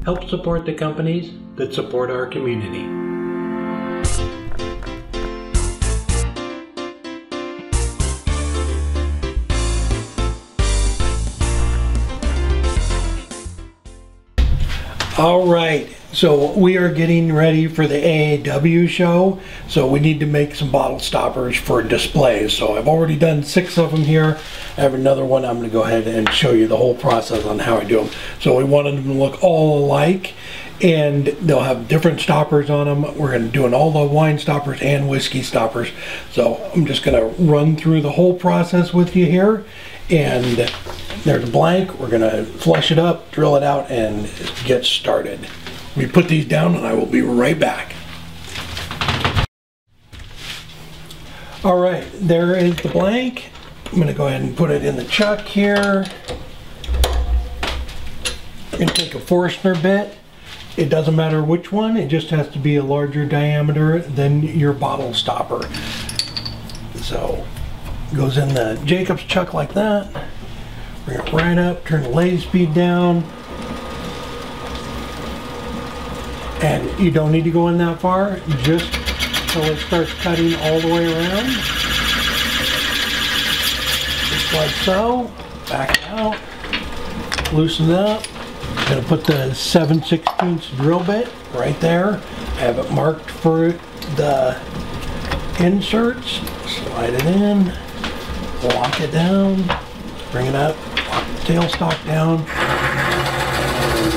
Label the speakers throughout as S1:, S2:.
S1: Help support the companies that support our community. All right, so we are getting ready for the AAW show, so we need to make some bottle stoppers for displays. So I've already done 6 of them here. I have another one. I'm going to go ahead and show you the whole process on how I do them. So we wanted them to look all alike, and they'll have different stoppers on them. We're going to do all the wine stoppers and whiskey stoppers. So I'm just going to run through the whole process with you here. And there's a blank. We're going to flush it up, drill it out, and get started. We put these down and I will be right back. All right, there is the blank. I'm going to go ahead and put it in the chuck here. I'm going to take a Forstner bit. It doesn't matter which one, it just has to be a larger diameter than your bottle stopper. So goes in the Jacobs chuck like that. Bring it right up, turn the lathe speed down. And you don't need to go in that far, just till it starts cutting all the way around. Just like so. Back out. Loosen up. I'm going to put the 7/16 drill bit right there. I have it marked for the inserts. Slide it in. Lock it down. Bring it up. Lock the tailstock down. And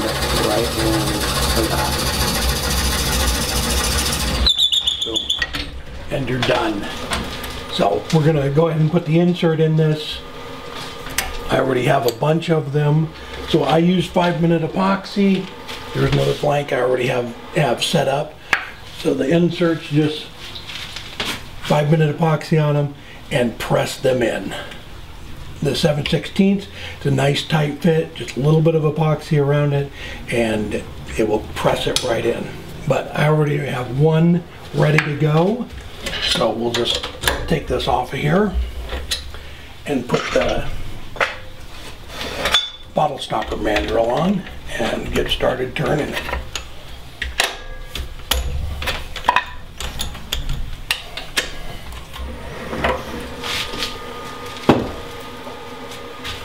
S1: right into that. And you're done. So we're going to go ahead and put the insert in this. I already have a bunch of them. So I use 5-minute epoxy. There's another blank I already have set up. So the inserts, just 5-minute epoxy on them and press them in. The 7/16, it's a nice tight fit, just a little bit of epoxy around it, and it will press it right in. But I already have one ready to go. So we'll just take this off of here and put the bottle stopper mandrel on and get started turning it.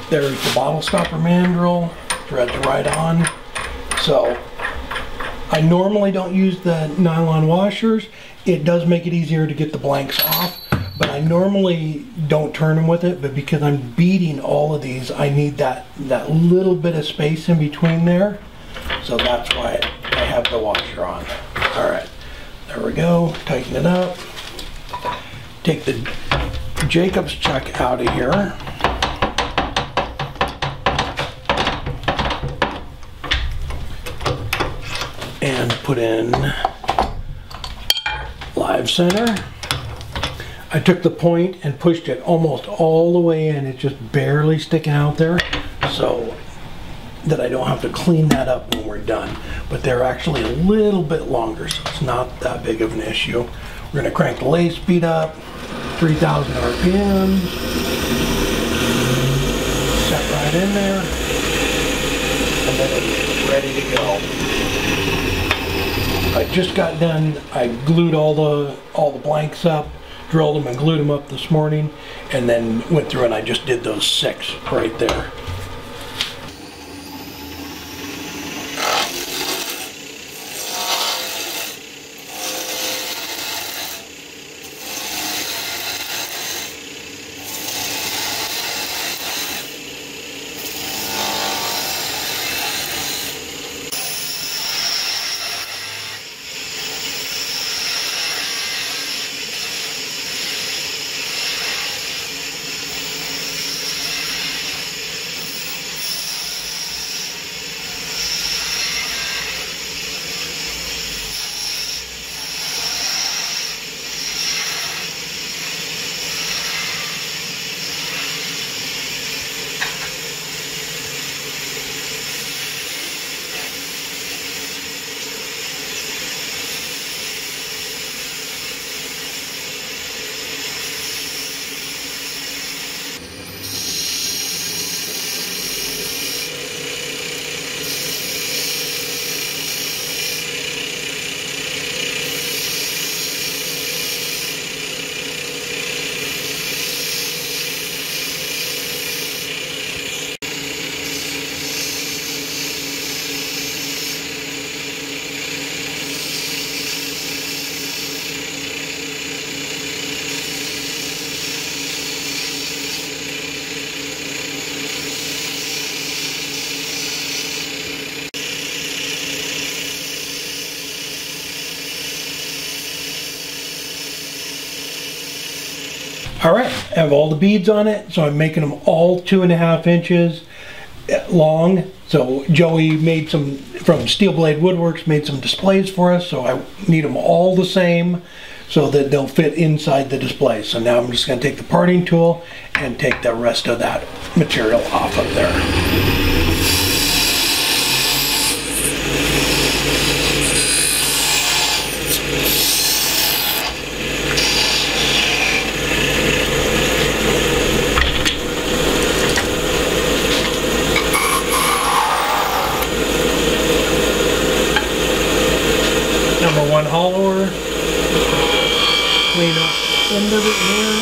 S1: There's the bottle stopper mandrel, threads right on. So I normally don't use the nylon washers. It does make it easier to get the blanks off, but I normally don't turn them with it, but because I'm beading all of these, I need that little bit of space in between there. So that's why I have the washer on. All right, there we go, tighten it up. Take the Jacobs chuck out of here. And put in live center. I took the point and pushed it almost all the way in. It's just barely sticking out there, so that I don't have to clean that up when we're done. But they're actually a little bit longer, so it's not that big of an issue. We're going to crank the lathe speed up, 3,000 RPMs. Set right in there, and then it's ready to go. I just got done. I glued all the blanks up, drilled them and glued them up this morning, and then went through and I just did those 6 right there. All right, I have all the beads on it, so I'm making them all 2.5 inches long. So Joey made some, from Steel Blade Woodworks, made some displays for us, so I need them all the same so that they'll fit inside the display. So now I'm just going to take the parting tool and take the rest of that material off of there. Number 1 hollower, clean up the end of it here.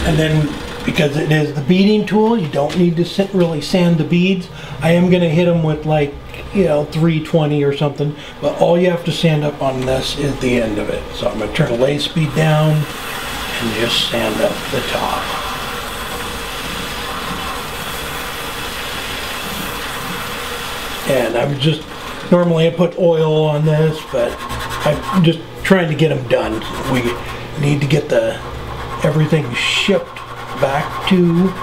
S1: And then, because it is the beading tool, you don't need to really sand the beads. I am going to hit them with, like, you know, 320 or something, but all you have to sand up on this is the end of it. So I'm going to turn the lathe speed down and just sand up the top. And I'm just, normally I put oil on this, but I'm just trying to get them done. We need to get everything shipped back to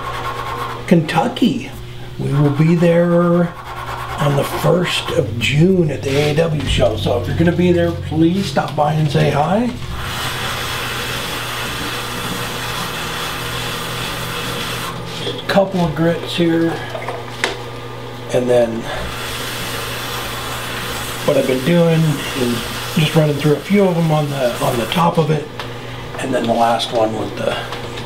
S1: Kentucky. We will be there on the 1st of June at the AAW show. So if you're going to be there, please stop by and say hi. Just a couple of grits here. And then what I've been doing is just running through a few of them on the top of it. And then the last one with the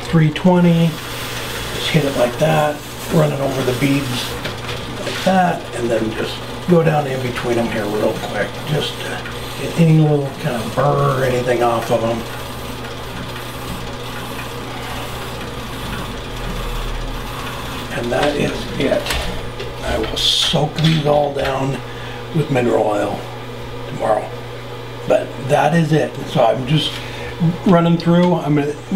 S1: 320. Just hit it like that, run it over the beads like that, and then just go down in between them here real quick, just to get any little kind of burr or anything off of them. And that is it. I will soak these all down with mineral oil tomorrow. But that is it. So I'm just running through. I'm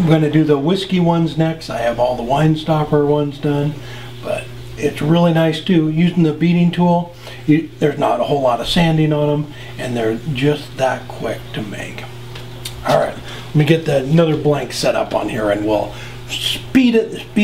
S1: gonna do the whiskey ones next. I have all the wine stopper ones done, but it's really nice too. Using the beading tool, there's not a whole lot of sanding on them, and they're just that quick to make. All right, let me get another blank set up on here, and we'll speed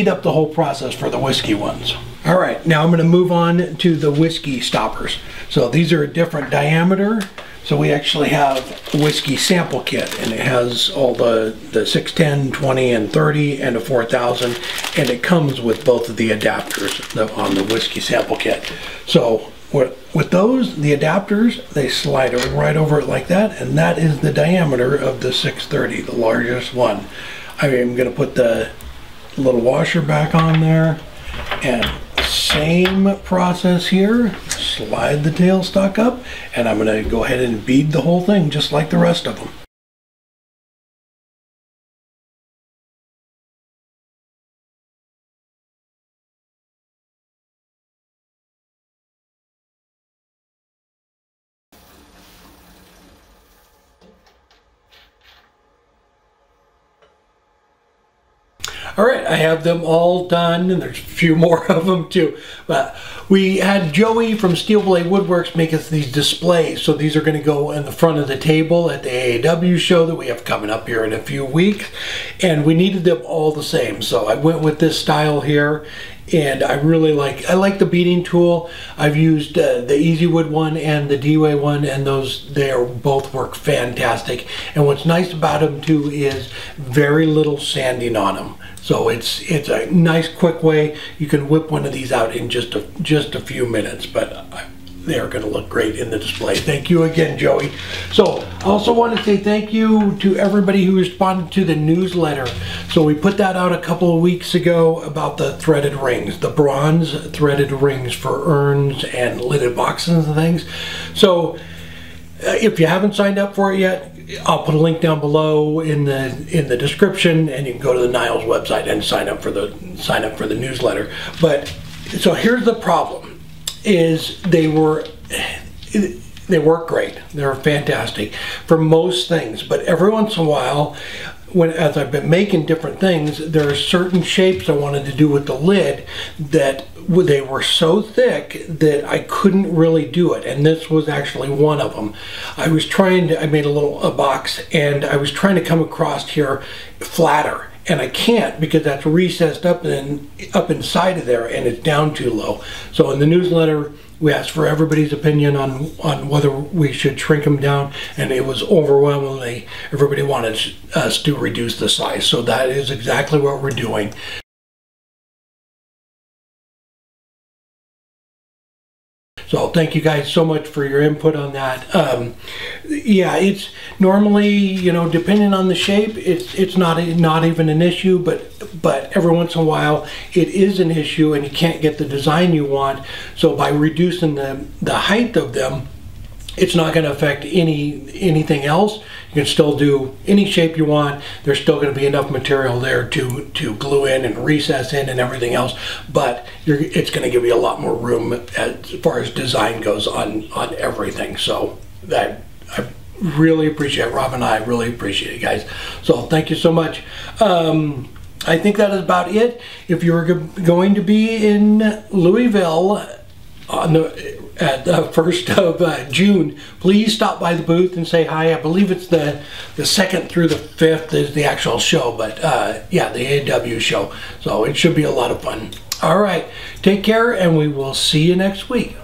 S1: up the whole process for the whiskey ones. All right, now I'm going to move on to the whiskey stoppers. So these are a different diameter. So we actually have a whiskey sample kit, and it has all the 610, 20, and 30, and a 4000, and it comes with both of the adapters on the whiskey sample kit. So with those, the adapters, they slide right over it like that, and that is the diameter of the 630, the largest one. I am going to put the little washer back on there, and same process here. Slide the tailstock up, and I'm going to go ahead and bead the whole thing just like the rest of them. All right, I have them all done, and there's a few more of them too. But we had Joey from Steel Blade Woodworks make us these displays. So these are going to go in the front of the table at the AAW show that we have coming up here in a few weeks. And we needed them all the same. So I went with this style here. And I really like the beading tool. I've used the EasyWood one and the D-Way one, and they both work fantastic. And what's nice about them too is very little sanding on them. So it's a nice quick way. You can whip one of these out in just a few minutes, but they're going to look great in the display. Thank you again, Joey. So I also want to say thank you to everybody who responded to the newsletter. So we put that out a couple of weeks ago about the threaded rings, the bronze threaded rings for urns and lidded boxes and things. So if you haven't signed up for it yet, I'll put a link down below in the description, and you can go to the Niles website and sign up for the newsletter. But so here's the problem. Is they work great. They're fantastic for most things, but every once in a while as I've been making different things, there are certain shapes I wanted to do with the lid that they were so thick that I couldn't really do it, and this was actually one of them. I made a box, and I was trying to come across here flatter, and I can't because that's recessed up inside of there, and it's down too low. So in the newsletter, we asked for everybody's opinion on whether we should shrink them down, and it was overwhelmingly, everybody wanted us to reduce the size. So that is exactly what we're doing. So thank you guys so much for your input on that. Yeah, it's normally, you know, depending on the shape, it's not even an issue, but every once in a while it is an issue and you can't get the design you want. So by reducing the height of them, it's not going to affect anything else. You can still do any shape you want. There's still going to be enough material there to glue in and recess in and everything else, but it's going to give you a lot more room as far as design goes on everything. So that I really appreciate, Rob and I really appreciate it, guys. So thank you so much. I think that is about it. If you're going to be in Louisville at the 1st of June, please stop by the booth and say hi. I believe it's the 2nd through the 5th is the actual show, but yeah, the AW show. So it should be a lot of fun. All right, take care, and we will see you next week.